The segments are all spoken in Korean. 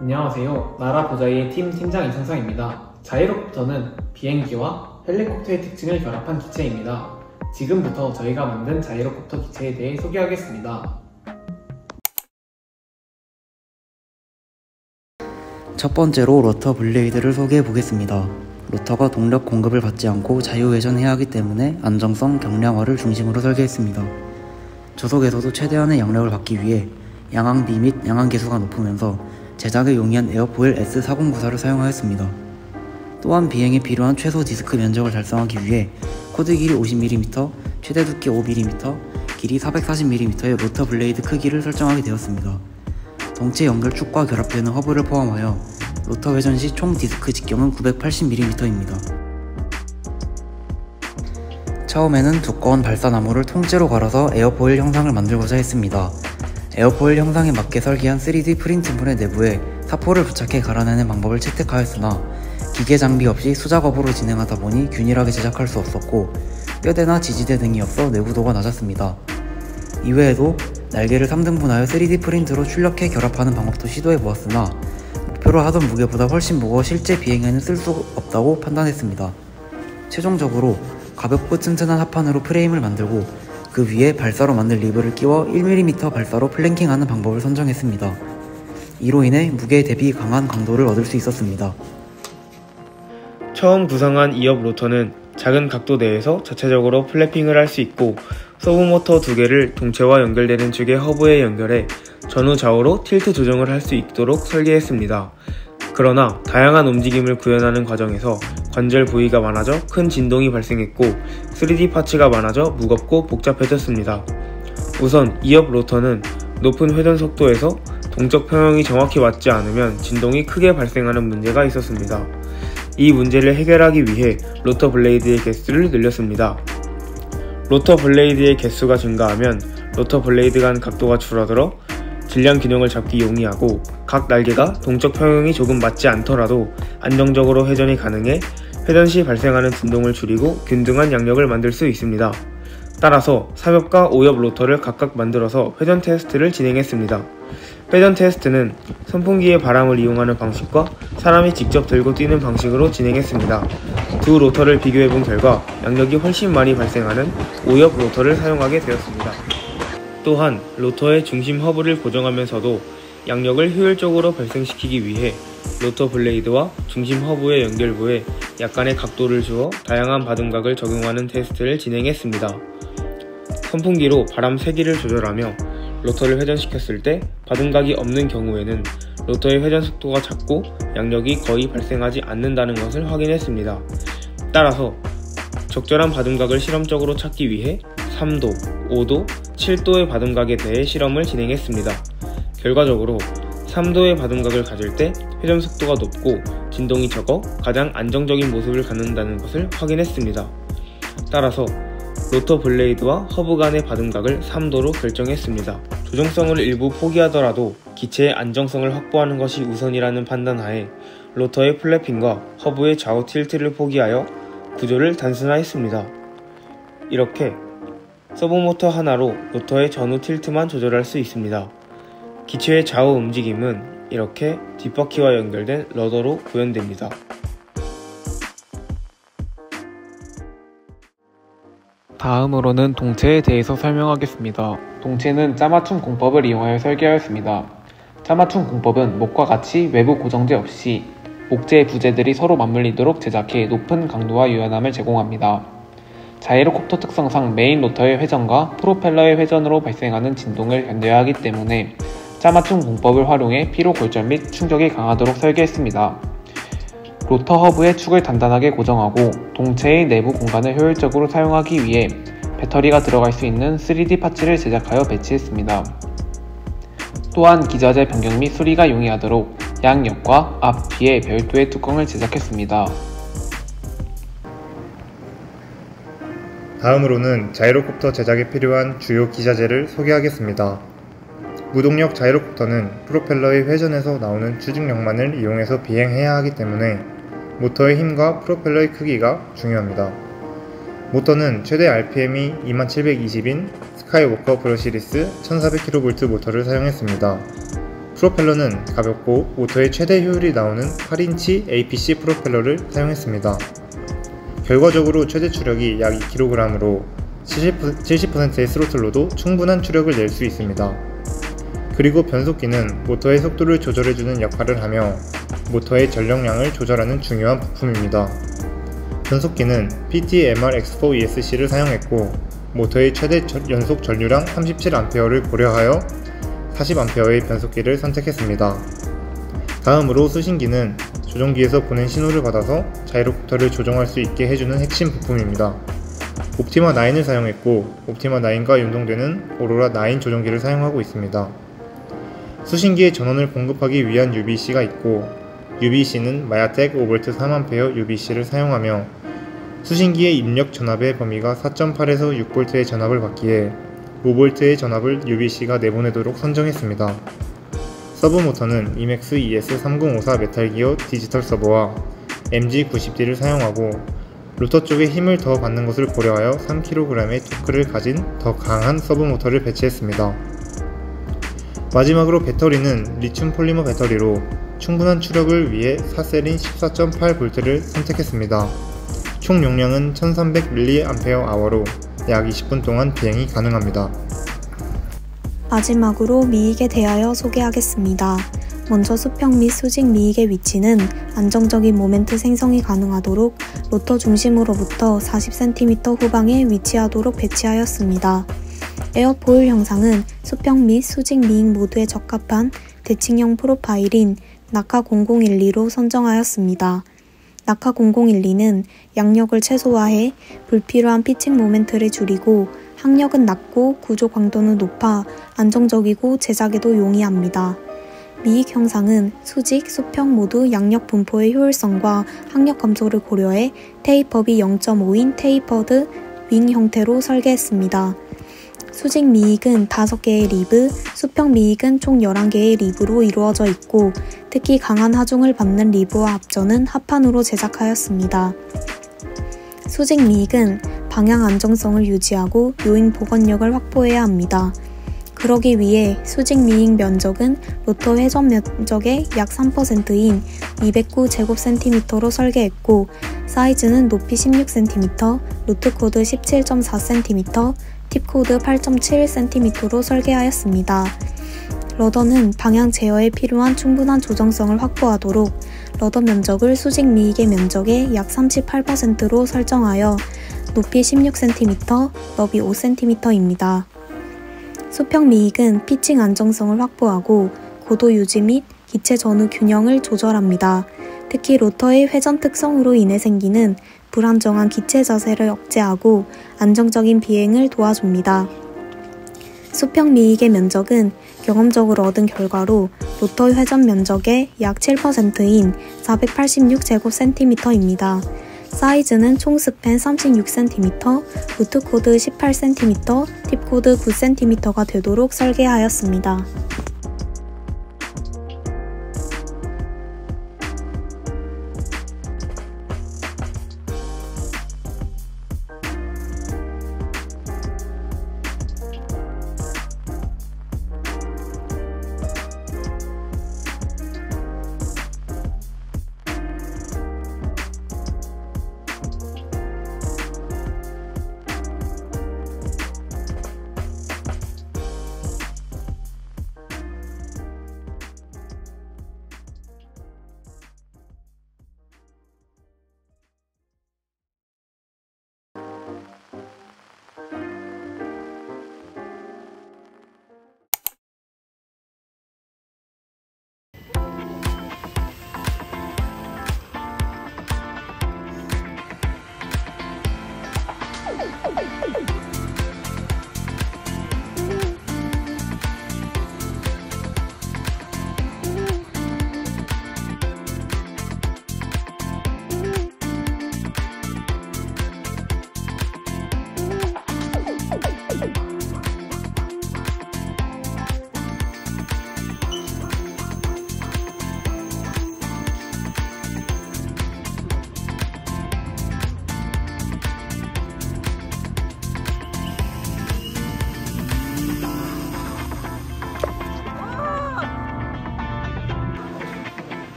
안녕하세요. 나라보자이의 팀장 이상상입니다. 자이로콥터는 비행기와 헬리콥터의 특징을 결합한 기체입니다. 지금부터 저희가 만든 자이로콥터 기체에 대해 소개하겠습니다. 첫 번째로 로터 블레이드를 소개해 보겠습니다. 로터가 동력 공급을 받지 않고 자유회전해야 하기 때문에 안정성, 경량화를 중심으로 설계했습니다. 조속에서도 최대한의 양력을 받기 위해 양항비 및 양항계수가 높으면서 제작에 용이한 에어포일 S4094를 사용하였습니다. 또한 비행에 필요한 최소 디스크 면적을 달성하기 위해 코드 길이 50mm, 최대 두께 5mm, 길이 440mm의 로터 블레이드 크기를 설정하게 되었습니다. 동체 연결 축과 결합되는 허브를 포함하여 로터 회전 시 총 디스크 직경은 980mm입니다. 처음에는 두꺼운 발사나무를 통째로 갈아서 에어포일 형상을 만들고자 했습니다. 에어포일 형상에 맞게 설계한 3D 프린트물의 내부에 사포를 부착해 갈아내는 방법을 채택하였으나 기계 장비 없이 수작업으로 진행하다 보니 균일하게 제작할 수 없었고 뼈대나 지지대 등이 없어 내구도가 낮았습니다. 이외에도 날개를 3등분하여 3D 프린트로 출력해 결합하는 방법도 시도해보았으나 목표로 하던 무게보다 훨씬 무거워 실제 비행에는 쓸 수 없다고 판단했습니다. 최종적으로 가볍고 튼튼한 합판으로 프레임을 만들고 그 위에 발사로 만든 리브를 끼워 1mm 발사로 플랭킹하는 방법을 선정했습니다. 이로 인해 무게 대비 강한 강도를 얻을 수 있었습니다. 처음 구상한 2엽 로터는 작은 각도 내에서 자체적으로 플래핑을 할 수 있고 서브모터 2개를 동체와 연결되는 축의 허브에 연결해 전후 좌우로 틸트 조정을 할 수 있도록 설계했습니다. 그러나 다양한 움직임을 구현하는 과정에서 관절 부위가 많아져 큰 진동이 발생했고 3D 파츠가 많아져 무겁고 복잡해졌습니다. 우선 2엽 로터는 높은 회전 속도에서 동적 평형이 정확히 맞지 않으면 진동이 크게 발생하는 문제가 있었습니다. 이 문제를 해결하기 위해 로터 블레이드의 개수를 늘렸습니다. 로터 블레이드의 개수가 증가하면 로터 블레이드 간 각도가 줄어들어 질량 균형을 잡기 용이하고 각 날개가 동적 평형이 조금 맞지 않더라도 안정적으로 회전이 가능해 회전 시 발생하는 진동을 줄이고 균등한 양력을 만들 수 있습니다. 따라서 3엽과 5엽 로터를 각각 만들어서 회전 테스트를 진행했습니다. 회전 테스트는 선풍기의 바람을 이용하는 방식과 사람이 직접 들고 뛰는 방식으로 진행했습니다. 두 로터를 비교해본 결과 양력이 훨씬 많이 발생하는 5엽 로터를 사용하게 되었습니다. 또한 로터의 중심 허브를 고정하면서도 양력을 효율적으로 발생시키기 위해 로터 블레이드와 중심 허브의 연결부에 약간의 각도를 주어 다양한 바둠각을 적용하는 테스트를 진행했습니다. 선풍기로 바람 세기를 조절하며 로터를 회전시켰을 때 바둠각이 없는 경우에는 로터의 회전 속도가 작고 양력이 거의 발생하지 않는다는 것을 확인했습니다. 따라서 적절한 바둠각을 실험적으로 찾기 위해 3도, 5도, 7도의 바둠각에 대해 실험을 진행했습니다. 결과적으로 3도의 바둠각을 가질 때 회전 속도가 높고 진동이 적어 가장 안정적인 모습을 갖는다는 것을 확인했습니다. 따라서 로터 블레이드와 허브 간의 바둠각을 3도로 결정했습니다. 조정성을 일부 포기하더라도 기체의 안정성을 확보하는 것이 우선이라는 판단하에 로터의 플래핑과 허브의 좌우 틸트를 포기하여 구조를 단순화했습니다. 이렇게 서브모터 하나로 로터의 전후 틸트만 조절할 수 있습니다. 기체의 좌우 움직임은 이렇게 뒷바퀴와 연결된 러더로 구현됩니다. 다음으로는 동체에 대해서 설명하겠습니다. 동체는 짜맞춤 공법을 이용하여 설계하였습니다. 짜맞춤 공법은 목과 같이 외부 고정재 없이 목재 부재들이 서로 맞물리도록 제작해 높은 강도와 유연함을 제공합니다. 자이로콥터 특성상 메인 로터의 회전과 프로펠러의 회전으로 발생하는 진동을 견뎌야 하기 때문에 짜맞춤 공법을 활용해 피로 골절 및 충격이 강하도록 설계했습니다. 로터 허브의 축을 단단하게 고정하고 동체의 내부 공간을 효율적으로 사용하기 위해 배터리가 들어갈 수 있는 3D 파츠를 제작하여 배치했습니다. 또한 기자재 변경 및 수리가 용이하도록 양옆과 앞, 뒤에 별도의 뚜껑을 제작했습니다. 다음으로는 자이로콥터 제작에 필요한 주요 기자재를 소개하겠습니다. 무동력 자이로콥터는 프로펠러의 회전에서 나오는 추진력만을 이용해서 비행해야 하기 때문에 모터의 힘과 프로펠러의 크기가 중요합니다. 모터는 최대 RPM이 2720인 스카이워커 브러시리스 1400kV 모터를 사용했습니다. 프로펠러는 가볍고 모터의 최대 효율이 나오는 8인치 APC 프로펠러를 사용했습니다. 결과적으로 최대 추력이 약 2kg으로 70%의 스로틀로도 충분한 추력을 낼 수 있습니다. 그리고 변속기는 모터의 속도를 조절해주는 역할을 하며 모터의 전력량을 조절하는 중요한 부품입니다. 변속기는 PT-MR-X4 ESC를 사용했고 모터의 최대 연속 전류량 37A를 고려하여 40A의 변속기를 선택했습니다. 다음으로 수신기는 조종기에서 보낸 신호를 받아서 자이로콥터를 조종할 수 있게 해주는 핵심 부품입니다. 옵티마 9을 사용했고 옵티마 9과 연동되는 오로라 9 조종기를 사용하고 있습니다. 수신기에 전원을 공급하기 위한 UBC가 있고 UBC는 마야텍 5V 3A UBC를 사용하며 수신기의 입력 전압의 범위가 4.8에서 6V의 전압을 받기에 5V의 전압을 UBC가 내보내도록 선정했습니다. 서브모터는 이맥스 ES3054 메탈기어 디지털 서버와 MG90D를 사용하고 로터 쪽에 힘을 더 받는 것을 고려하여 3kg의 토크를 가진 더 강한 서브모터를 배치했습니다. 마지막으로 배터리는 리튬 폴리머 배터리로 충분한 추력을 위해 4셀인 14.8V를 선택했습니다. 총 용량은 1300mAh로 약 20분 동안 비행이 가능합니다. 마지막으로 미익에 대하여 소개하겠습니다. 먼저 수평 및 수직 미익의 위치는 안정적인 모멘트 생성이 가능하도록 로터 중심으로부터 40cm 후방에 위치하도록 배치하였습니다. 에어포일 형상은 수평 및 수직 미익 모두에 적합한 대칭형 프로파일인 나카 0012로 선정하였습니다. 나카 0012는 양력을 최소화해 불필요한 피칭 모멘트를 줄이고 항력은 낮고 구조 강도는 높아 안정적이고 제작에도 용이합니다. 미익 형상은 수직, 수평 모두 양력 분포의 효율성과 항력 감소를 고려해 테이퍼비 0.5인 테이퍼드 윙 형태로 설계했습니다. 수직 미익은 5개의 리브, 수평 미익은 총 11개의 리브로 이루어져 있고 특히 강한 하중을 받는 리브와 합전은 합판으로 제작하였습니다. 수직 미익은 방향 안정성을 유지하고 요잉 복원력을 확보해야 합니다. 그러기 위해 수직 미익 면적은 로터 회전 면적의 약 3%인 209제곱cm로 설계했고 사이즈는 높이 16cm, 루트 코드 17.4cm, 팁 코드 8.71cm로 설계하였습니다. 러더는 방향 제어에 필요한 충분한 조정성을 확보하도록 러더 면적을 수직 미익의 면적의 약 38%로 설정하여 높이 16cm, 너비 5cm입니다. 수평 미익은 피칭 안정성을 확보하고 고도 유지 및 기체 전후 균형을 조절합니다. 특히 로터의 회전 특성으로 인해 생기는 불안정한 기체 자세를 억제하고 안정적인 비행을 도와줍니다. 수평 미익의 면적은 경험적으로 얻은 결과로 로터 회전 면적의 약 7%인 486제곱cm입니다. 사이즈는 총 스팬 36cm, 루트 코드 18cm, 팁 코드 9cm가 되도록 설계하였습니다.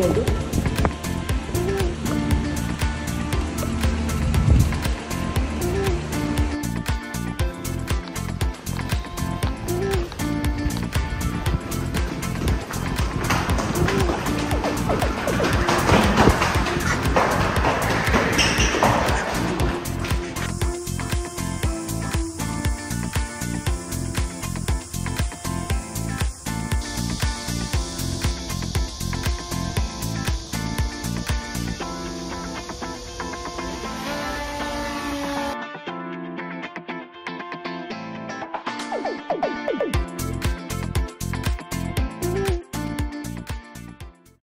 여기?